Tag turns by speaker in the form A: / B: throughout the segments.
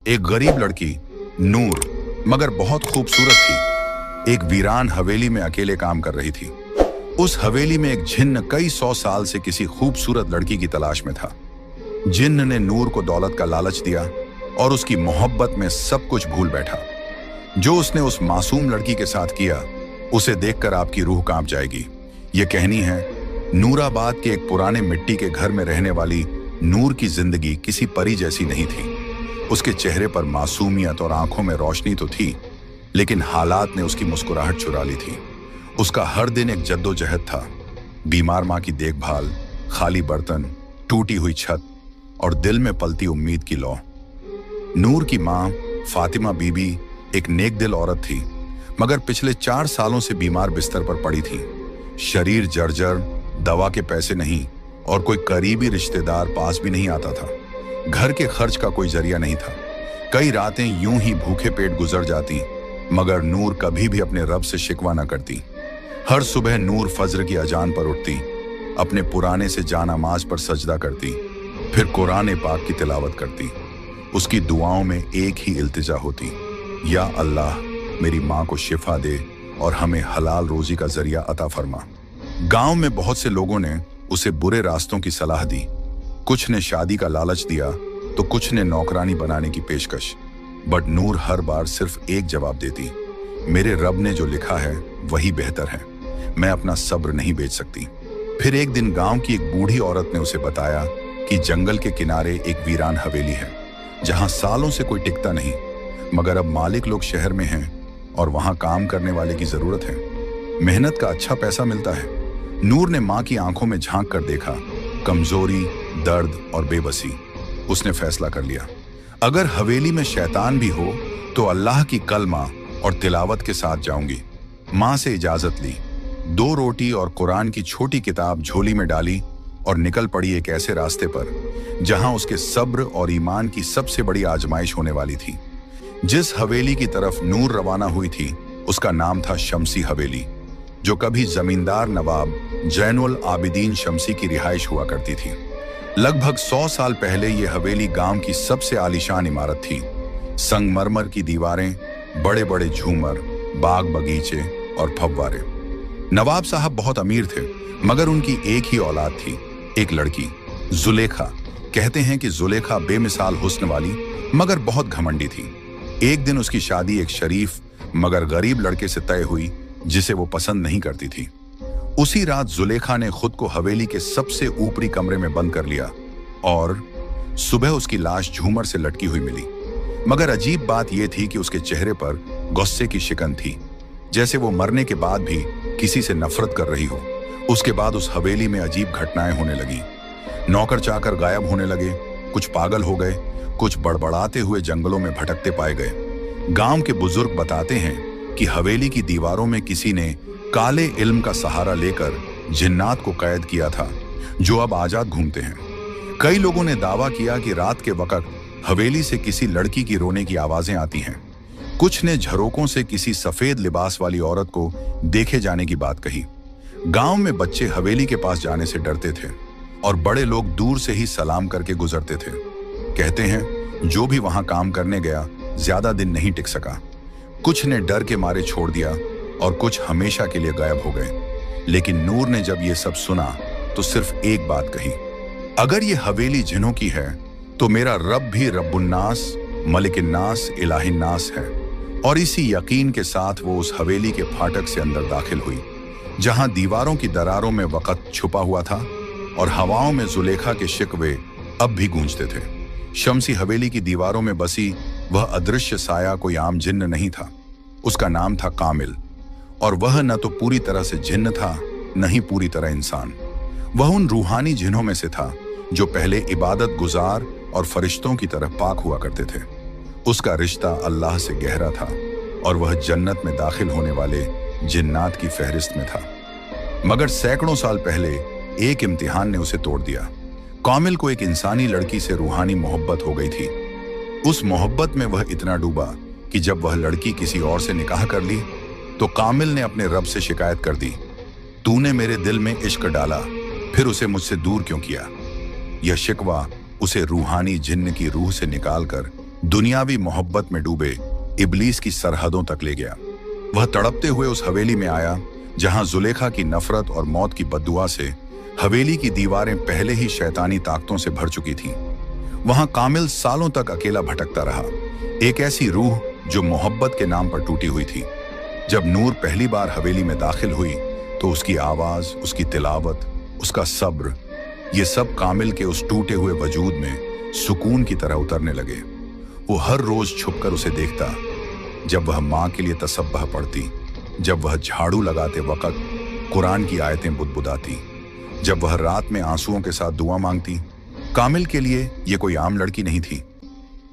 A: एक गरीब लड़की नूर, मगर बहुत खूबसूरत थी, एक वीरान हवेली में अकेले काम कर रही थी। उस हवेली में एक जिन्न कई 100 साल से किसी खूबसूरत लड़की की तलाश में था। जिन्न ने नूर को दौलत का लालच दिया और उसकी मोहब्बत में सब कुछ भूल बैठा। जो उसने उस मासूम लड़की के साथ किया, उसे देखकर आपकी रूह कांप जाएगी। ये कहानी है नूराबाद के एक पुराने मिट्टी के घर में रहने वाली नूर की जिंदगी किसी परी जैसी नहीं थी। उसके चेहरे पर मासूमियत और आंखों में रोशनी तो थी, लेकिन हालात ने उसकी मुस्कुराहट चुरा ली थी। उसका हर दिन एक जद्दोजहद था। बीमार माँ की देखभाल, खाली बर्तन, टूटी हुई छत और दिल में पलती उम्मीद की लौ। नूर की माँ फातिमा बीबी एक नेक दिल औरत थी, मगर पिछले 4 सालों से बीमार बिस्तर पर पड़ी थी। शरीर जर्जर, दवा के पैसे नहीं और कोई करीबी रिश्तेदार पास भी नहीं आता था। घर के खर्च का कोई जरिया नहीं था। कई रातें यूं ही भूखे पेट गुजर जाती, मगर नूर कभी भी अपने रब से शिकवा न करती। हर सुबह नूर फज्र की अजान पर उठती, अपने पुराने से जानामाज पर सजदा करती, फिर कुरान पाक की तिलावत करती। उसकी दुआओं में एक ही इल्तिजा होती, या अल्लाह मेरी माँ को शिफा दे और हमें हलाल रोजी का जरिया अता फरमा। गांव में बहुत से लोगों ने उसे बुरे रास्तों की सलाह दी। कुछ ने शादी का लालच दिया तो कुछ ने नौकरानी बनाने की पेशकश। बट नूर हर बार सिर्फ एक जवाब देती, मेरे रब ने जो लिखा है वही बेहतर है, मैं अपना सब्र नहीं बेच सकती। फिर एक दिन गांव की एक बूढ़ी औरत ने उसे बताया कि जंगल के किनारे एक वीरान हवेली है, जहां सालों से कोई टिकता नहीं, मगर अब मालिक लोग शहर में हैं और वहां काम करने वाले की जरूरत है। मेहनत का अच्छा पैसा मिलता है। नूर ने माँ की आंखों में झांक कर देखा, कमजोरी, दर्द और बेबसी। उसने फैसला कर लिया, अगर हवेली में शैतान भी हो तो अल्लाह की कलमा और तिलावत के साथ जाऊंगी। माँ से इजाजत ली, 2 रोटी और कुरान की छोटी किताब झोली में डाली और निकल पड़ी एक ऐसे रास्ते पर जहां उसके सब्र और ईमान की सबसे बड़ी आजमाइश होने वाली थी। जिस हवेली की तरफ नूर रवाना हुई थी, उसका नाम था शमसी हवेली, जो कभी जमींदार नवाब जैनुल आबिदीन शमसी की रिहाइश हुआ करती थी। लगभग 100 साल पहले यह हवेली गांव की सबसे आलीशान इमारत थी। संगमरमर की दीवारें, बड़े बड़े झूमर, बाग बगीचे और फव्वारे। नवाब साहब बहुत अमीर थे, मगर उनकी एक ही औलाद थी, एक लड़की, जुलेखा। कहते हैं कि जुलेखा बेमिसाल हुस्न वाली मगर बहुत घमंडी थी। एक दिन उसकी शादी एक शरीफ मगर गरीब लड़के से तय हुई, जिसे वो पसंद नहीं करती थी। उसी रात जुलेखा ने खुद को हवेली के सबसे ऊपरी कमरे में बंद कर लिया और सुबह उसकी लाश झूमर से लटकी हुई मिली। मगर अजीब बात यह थी कि उसके चेहरे पर गुस्से की शिकन थी, जैसे वो मरने के बाद भी किसी से नफरत कर रही हो। उसके बाद उस हवेली में अजीब घटनाएं होने लगी। नौकर चाकर गायब होने लगे, कुछ पागल हो गए, कुछ बड़बड़ाते हुए जंगलों में भटकते पाए गए। गांव के बुजुर्ग बताते हैं कि हवेली की दीवारों में किसी ने काले इल्म का सहारा लेकर जिन्नात को कैद किया था, जो अब आजाद घूमते हैं। कई लोगों ने दावा किया कि रात के वक्त हवेली से किसी लड़की की रोने की आवाजें आती हैं। कुछ ने झरोकों से किसी सफेद लिबास वाली औरत को देखे जाने की बात कही। गांव में बच्चे हवेली के पास जाने से डरते थे और बड़े लोग दूर से ही सलाम करके गुजरते थे। कहते हैं जो भी वहां काम करने गया ज्यादा दिन नहीं टिक सका। कुछ ने डर के मारे छोड़ दिया और कुछ हमेशा के लिए गायब हो गए। लेकिन नूर ने जब ये सब सुना तो सिर्फ एक बात कही, अगर ये हवेली जिन्हों की है तो मेरा रब भी रब्बुन्नास, मलिकिन्नास, इलाहिन्नास है। और इसी यकीन के साथ वो उस हवेली के फाटक से अंदर दाखिल हुई, जहां दीवारों की दरारों में वक़्त छुपा हुआ था और हवाओं में जुलेखा के शिकवे अब भी गूंजते थे। शमसी हवेली की दीवारों में बसी वह अदृश्य साया कोई आम जिन्न नहीं था। उसका नाम था कामिल, और वह न तो पूरी तरह से जिन्न था, न ही पूरी तरह इंसान। वह उन रूहानी जिन्हों में से था जो पहले इबादत गुजार और फरिश्तों की तरह पाक हुआ करते थे। उसका रिश्ता अल्लाह से गहरा था और वह जन्नत में दाखिल होने वाले जिन्नात की फहरिस्त में था। मगर सैकड़ों साल पहले एक इम्तिहान ने उसे तोड़ दिया। कामिल को एक इंसानी लड़की से रूहानी मोहब्बत हो गई थी। उस मोहब्बत में वह इतना डूबा कि जब वह लड़की किसी और से निकाह कर ली तो कामिल ने अपने रब से शिकायत कर दी, तूने मेरे दिल में इश्क डाला, फिर उसे मुझसे दूर क्यों किया। यह शिकवा उसे रूहानी जिन्न की रूह से निकालकर दुनियावी मोहब्बत में डूबे इब्लीस की सरहदों तक ले गया। वह तड़पते हुए उस हवेली में आया जहां जुलेखा की नफरत और मौत की बद्दुआ से हवेली की दीवारें पहले ही शैतानी ताकतों से भर चुकी थीं। वहां कामिल सालों तक अकेला भटकता रहा, एक ऐसी रूह जो मोहब्बत के नाम पर टूटी हुई थी। जब नूर पहली बार हवेली में दाखिल हुई तो उसकी आवाज, उसकी तिलावत, उसका सब्र, ये सब कामिल के उस टूटे हुए वजूद में सुकून की तरह उतरने लगे। वो हर रोज छुपकर उसे देखता, जब वह माँ के लिए तसब्बह पढ़ती, जब वह झाड़ू लगाते वक्त कुरान की आयतें बुदबुदाती, जब वह रात में आंसुओं के साथ दुआ मांगती। कामिल के लिए ये कोई आम लड़की नहीं थी।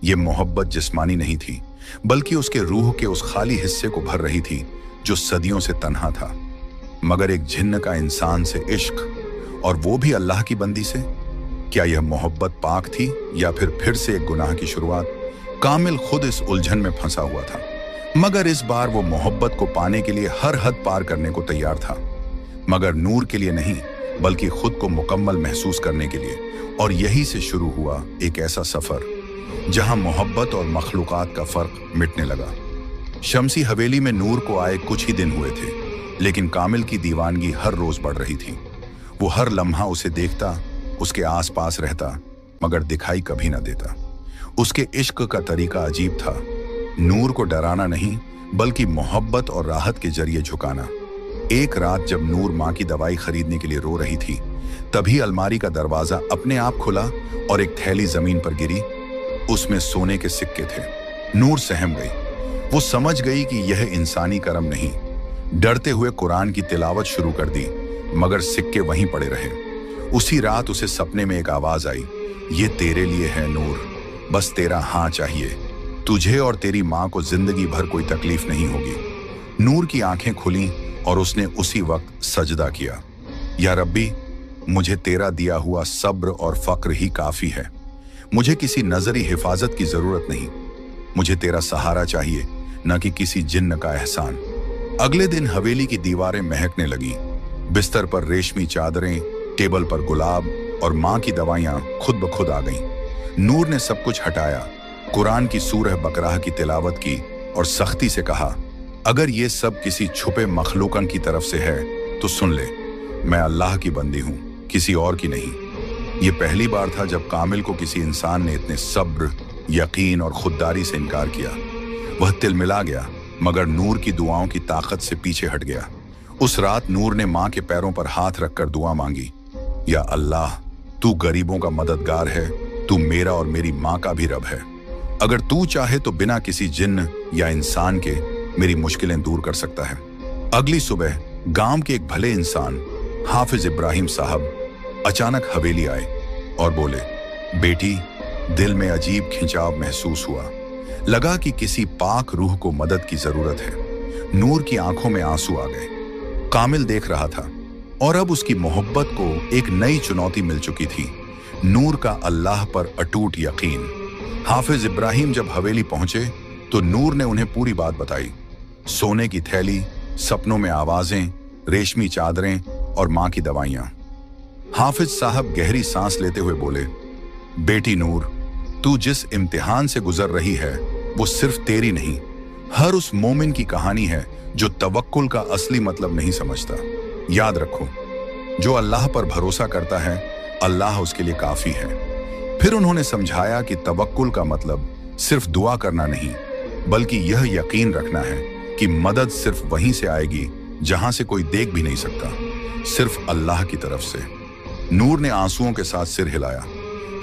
A: ये मोहब्बत जिस्मानी नहीं थी, बल्कि उसके रूह के उस खाली हिस्से को भर रही थी जो सदियों से तन्हा था। मगर एक जिन्न का इंसान से इश्क, और वो भी अल्लाह की बंदी से, क्या यह मोहब्बत पाक थी या फिर से एक गुनाह की शुरुआत? कामिल खुद इस उलझन में फंसा हुआ था, मगर इस बार वो मोहब्बत को पाने के लिए हर हद पार करने को तैयार था। मगर नूर के लिए नहीं, बल्कि खुद को मुकम्मल महसूस करने के लिए। और यही से शुरू हुआ एक ऐसा सफर जहां मोहब्बत और मखलूकात का फर्क मिटने लगा। शमसी हवेली में नूर को आए कुछ ही दिन हुए थे, लेकिन कामिल की दीवानगी हर रोज बढ़ रही थी। वो हर लम्हा उसे देखता, उसके आसपास रहता, मगर दिखाई कभी ना देता। उसके इश्क का तरीका अजीब था, नूर को डराना नहीं, बल्कि मोहब्बत और राहत के जरिए झुकाना। एक रात जब नूर माँ की दवाई खरीदने के लिए रो रही थी, तभी अलमारी का दरवाजा अपने आप खुला और एक थैली जमीन पर गिरी। उसमें सोने के सिक्के थे। नूर सहम गई। वो समझ गई कि यह इंसानी करम नहीं। डरते हुए कुरान की तिलावत शुरू कर दी, मगर सिक्के वहीं पड़े रहे। उसी रात उसे सपने में एक आवाज आई, ये तेरे लिए है नूर, बस तेरा हाँ चाहिए। तुझे और तेरी माँ को जिंदगी भर कोई तकलीफ नहीं होगी। नूर की आंखें खुलीं और उसने उसी वक्त सजदा किया, या रब्बी, मुझे तेरा दिया हुआ सब्र और फक्र ही काफी है। मुझे किसी नजरी हिफाजत की जरूरत नहीं। मुझे तेरा सहारा चाहिए, न कि किसी जिन्न का एहसान। अगले दिन हवेली की दीवारें महकने लगी। बिस्तर पर रेशमी चादरें, टेबल पर गुलाब और माँ की दवाइयां खुद ब खुद आ गईं। नूर ने सब कुछ हटाया, कुरान की सूरह बकराह की तिलावत की और सख्ती से कहा, अगर ये सब किसी छुपे मखलूकन की तरफ से है तो सुन ले, मैं अल्लाह की बंदी हूँ, किसी और की नहीं। ये पहली बार था जब कामिल को किसी इंसान ने इतने सब्र, यकीन और खुददारी से इनकार किया। वह तिलमिला गया, मगर नूर की दुआओं की ताकत से पीछे हट गया। उस रात नूर ने माँ के पैरों पर हाथ रखकर दुआ मांगी, या अल्लाह, तू गरीबों का मददगार है, तू मेरा और मेरी माँ का भी रब है। अगर तू चाहे तो बिना किसी जिन्न या इंसान के मेरी मुश्किलें दूर कर सकता है। अगली सुबह गांव के एक भले इंसान हाफिज इब्राहिम साहब अचानक हवेली आए और बोले, बेटी, दिल में अजीब खिंचाव महसूस हुआ। लगा कि किसी पाक रूह को मदद की जरूरत है। नूर की आंखों में आंसू आ गए। कामिल देख रहा था और अब उसकी मोहब्बत को एक नई चुनौती मिल चुकी थी, नूर का अल्लाह पर अटूट यकीन। हाफिज इब्राहिम जब हवेली पहुंचे तो नूर ने उन्हें पूरी बात बताई। सोने की थैली, सपनों में आवाजें, रेशमी चादरें और माँ की दवाइयां। हाफिज साहब गहरी सांस लेते हुए बोले, बेटी नूर, तू जिस इम्तिहान से गुजर रही है वो सिर्फ तेरी नहीं, हर उस मोमिन की कहानी है जो तवक्कुल का असली मतलब नहीं समझता। याद रखो, जो अल्लाह पर भरोसा करता है, अल्लाह उसके लिए काफी है। फिर उन्होंने समझाया कि तवक्कुल का मतलब सिर्फ दुआ करना नहीं, बल्कि यह यकीन रखना है कि मदद सिर्फ वहीं से आएगी जहां से कोई देख भी नहीं सकता, सिर्फ अल्लाह की तरफ से। नूर ने आंसुओं के साथ सिर हिलाया।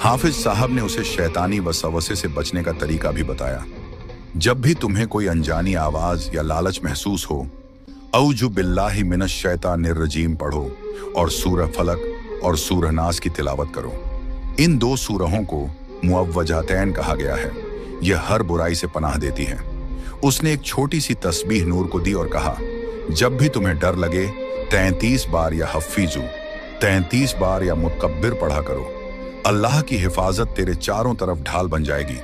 A: हाफिज साहब ने उसे शैतानी वसवसे से बचने का तरीका भी बताया। जब भी तुम्हें कोई अनजानी आवाज या लालच महसूस हो, औजु बिल्लाहि मिनश शैतानिर रजीम पढ़ो और सूरह फलक और सूरह नास की तिलावत करो। इन दो सूरहों को मुअव्वजातैन कहा गया है। यह हर बुराई से पनाह देती है। उसने एक छोटी सी तस्बीह नूर को दी और कहा, जब भी तुम्हें डर लगे 33 बार या हफीजू, 33 बार या मुतकब्बिर पढ़ा करो। अल्लाह की हिफाजत तेरे चारों तरफ ढाल बन जाएगी।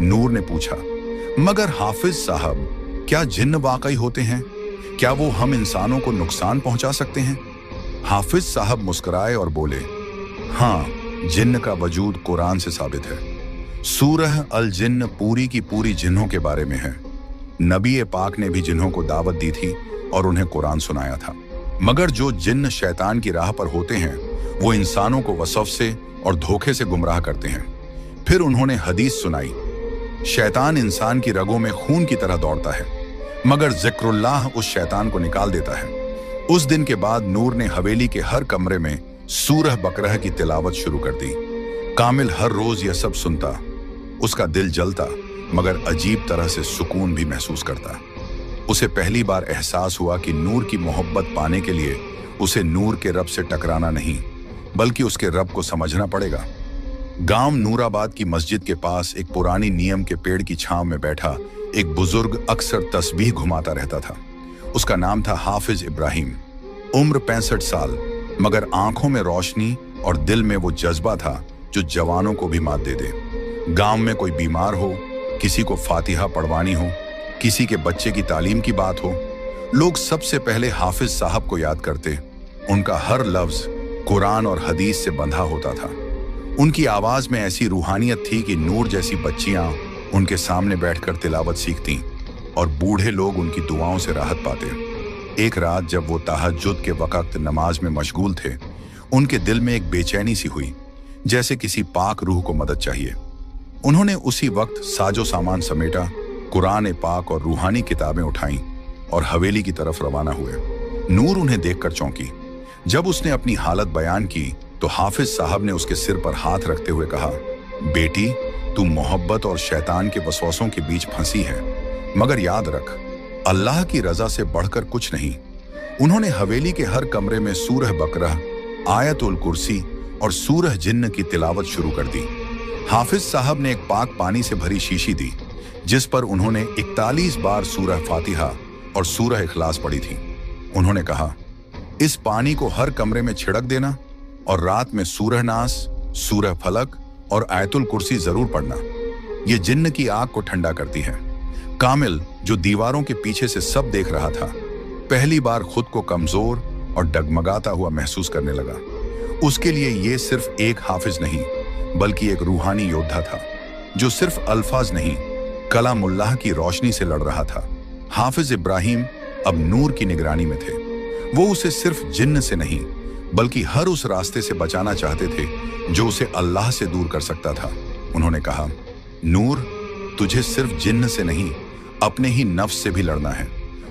A: नूर ने पूछा, मगर हाफिज साहब, क्या जिन्न वाकई होते हैं? क्या वो हम इंसानों को नुकसान पहुंचा सकते हैं? हाफिज साहब मुस्कुराए और बोले, हाँ, जिन्न का वजूद कुरान से साबित है। सूरह अल जिन्न पूरी की पूरी जिन्हों के बारे में है। नबी पाक ने भी जिन्हों को दावत दी थी और उन्हें कुरान सुनाया था। मगर जो जिन्न शैतान की राह पर होते हैं वो इंसानों को वसफ से और धोखे से गुमराह करते हैं। फिर उन्होंने हदीस सुनाई, शैतान इंसान की रगों में खून की तरह दौड़ता है, मगर जिक्रुल्लाह उस शैतान को निकाल देता है। उस दिन के बाद नूर ने हवेली के हर कमरे में सूरह बकरह की तिलावत शुरू कर दी। कामिल हर रोज यह सब सुनता, उसका दिल जलता, मगर अजीब तरह से सुकून भी महसूस करता। उसे पहली बार एहसास हुआ कि नूर की मोहब्बत पाने के लिए उसे नूर के रब से टकराना नहीं, बल्कि उसके रब को समझना पड़ेगा। गांव नूराबाद की मस्जिद के पास एक पुरानी नीम के पेड़ की छांव में बैठा एक बुजुर्ग अक्सर तस्बीह घुमाता रहता था। उसका नाम था हाफिज इब्राहिम। उम्र 65 साल, मगर आंखों में रोशनी और दिल में वो जज्बा था जो जवानों को भी मात दे दे। गांव में कोई बीमार हो, किसी को फातिहा पढ़वानी हो, किसी के बच्चे की तालीम की बात हो, लोग सबसे पहले हाफिज साहब को याद करते। उनका हर लफ्ज कुरान और हदीस से बंधा होता था। उनकी आवाज में ऐसी रूहानियत थी कि नूर जैसी बच्चियां उनके सामने बैठकर तिलावत सीखती और बूढ़े लोग उनकी दुआओं से राहत पाते। एक रात जब वो तहज्जुद के वक्त नमाज में मशगूल थे, उनके दिल में एक बेचैनी सी हुई, जैसे किसी पाक रूह को मदद चाहिए। उन्होंने उसी वक्त साजो सामान समेटा, कुरान पाक और रूहानी किताबें उठाईं और हवेली की तरफ रवाना हुए। नूर उन्हें देखकर चौंकी। जब उसने अपनी हालत बयान की तो हाफिज साहब ने उसके सिर पर हाथ रखते हुए कहा, बेटी, तू मोहब्बत और शैतान के वसवसों के बीच फंसी है, मगर याद रख, अल्लाह की रजा से बढ़कर कुछ नहीं। उन्होंने हवेली के हर कमरे में सूरह बकरह, आयतुल कुर्सी और सूरह जिन्न की तिलावत शुरू कर दी। हाफिज साहब ने एक पाक पानी से भरी शीशी दी, जिस पर उन्होंने 41 बार सूरह फातिहा और सूरह इखलास पढ़ी थी। उन्होंने कहा, इस पानी को हर कमरे में छिड़क देना और रात में सूरह नास, सूरह फलक और आयतुल कुर्सी जरूर पढ़ना। यह जिन्न की आग को ठंडा करती है। कामिल, जो दीवारों के पीछे से सब देख रहा था, पहली बार खुद को कमजोर और डगमगाता हुआ महसूस करने लगा। उसके लिए यह सिर्फ एक हाफिज नहीं, बल्कि एक रूहानी योद्धा था, जो सिर्फ अल्फाज नहीं, कलामुल्लाह की रोशनी से लड़ रहा था। हाफिज इब्राहिम अब नूर की निगरानी में थे। वो उसे सिर्फ जिन्न से नहीं, बल्कि हर उस रास्ते से बचाना चाहते थे जो उसे अल्लाह से दूर कर सकता था। उन्होंने कहा, नूर, तुझे सिर्फ जिन्न से नहीं, अपने ही नफ्स से भी लड़ना है।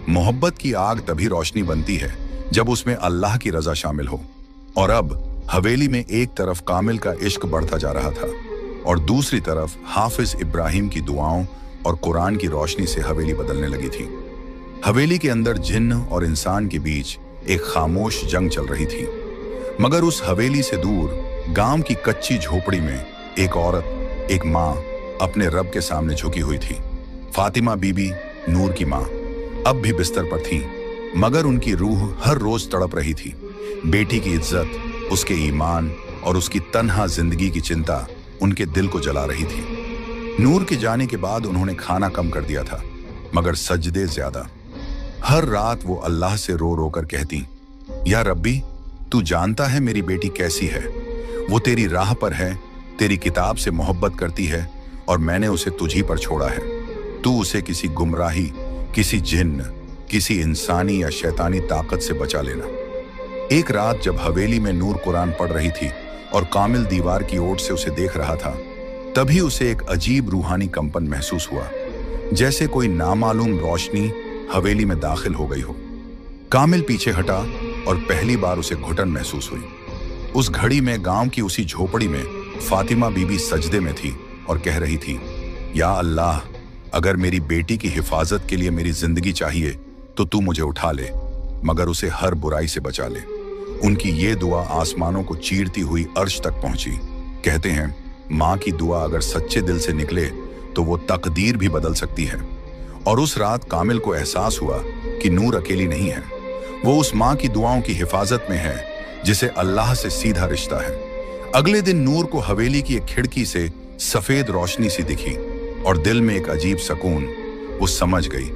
A: मोहब्बत की आग तभी रोशनी बनती है जब उसमें अल्लाह की रजा शामिल हो। और अब हवेली में एक तरफ कामिल का इश्क बढ़ता जा रहा था और दूसरी तरफ हाफिज इब्राहिम की दुआओं और कुरान की रोशनी से हवेली बदलने लगी थी। हवेली के अंदर जिन्न और इंसान के बीच एक खामोश जंग चल रही थी। मगर उस हवेली से दूर गांव की कच्ची झोपड़ी में एक औरत, एक माँ, अपने रब के सामने झुकी हुई थी। फातिमा बीबी, नूर की माँ, अब भी बिस्तर पर थी, मगर उनकी रूह हर रोज तड़प रही थी। बेटी की इज्जत, उसके ईमान और उसकी तन्हा जिंदगी की चिंता उनके दिल को जला रही थी। नूर के जाने के बाद उन्होंने खाना कम कर दिया था, मगर सजदे ज्यादा। हर रात वो अल्लाह से रो रो कर कहती, या रब्बी, तू जानता है मेरी बेटी कैसी है। वो तेरी राह पर है, तेरी किताब से मोहब्बत करती है और मैंने उसे तुझी पर छोड़ा है। तू उसे किसी गुमराही, किसी जिन्न, किसी इंसानी या शैतानी ताकत से बचा लेना। एक रात जब हवेली में नूर कुरान पढ़ रही थी और कामिल दीवार की ओर से उसे देख रहा था, तभी उसे एक अजीब रूहानी कंपन महसूस हुआ, जैसे कोई नामालूम रोशनी हवेली में दाखिल हो गई हो। कामिल पीछे हटा और पहली बार उसे घुटन महसूस हुई। उस घड़ी में गांव की उसी झोपड़ी में फातिमा बीबी सजदे में थी और कह रही थी, या अल्लाह, अगर मेरी बेटी की हिफाजत के लिए मेरी जिंदगी चाहिए तो तू मुझे उठा ले, मगर उसे हर बुराई से बचा ले। उनकी ये दुआ आसमानों को चीरती हुई अर्श तक पहुंची। कहते हैं, माँ की दुआ अगर सच्चे दिल से निकले तो वो तकदीर भी बदल सकती है। और उस रात कामिल को एहसास हुआ कि नूर अकेली नहीं है। वो उस माँ की दुआओं की हिफाजत में है जिसे अल्लाह से सीधा रिश्ता है। अगले दिन नूर को हवेली की एक खिड़की से सफेद रोशनी सी दिखी और दिल में एक अजीब सुकून। वो समझ गई,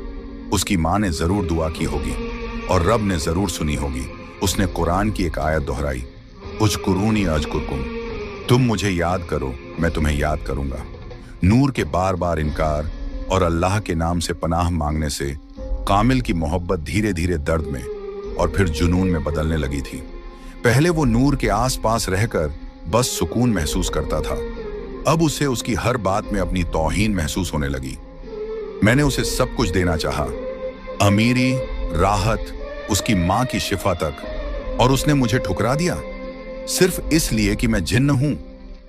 A: उसकी माँ ने जरूर दुआ की होगी और रब ने जरूर सुनी होगी। उसने कुरान की एक आयत दोहराई, उज़कुरूनी अज़कुरकुम, तुम मुझे याद करो, मैं तुम्हें याद करूंगा। नूर के बार बार इनकार और अल्लाह के नाम से पनाह मांगने से कामिल की मोहब्बत धीरे धीरे दर्द में और फिर जुनून में बदलने लगी थी। पहले वो नूर के आसपास रहकर बस सुकून महसूस करता था, अब उसे उसकी हर बात में अपनी तौहीन महसूस होने लगी। मैंने उसे सब कुछ देना चाहा, अमीरी, राहत, उसकी माँ की शिफा तक, और उसने मुझे ठुकरा दिया सिर्फ इसलिए कि मैं जिन्न हूं।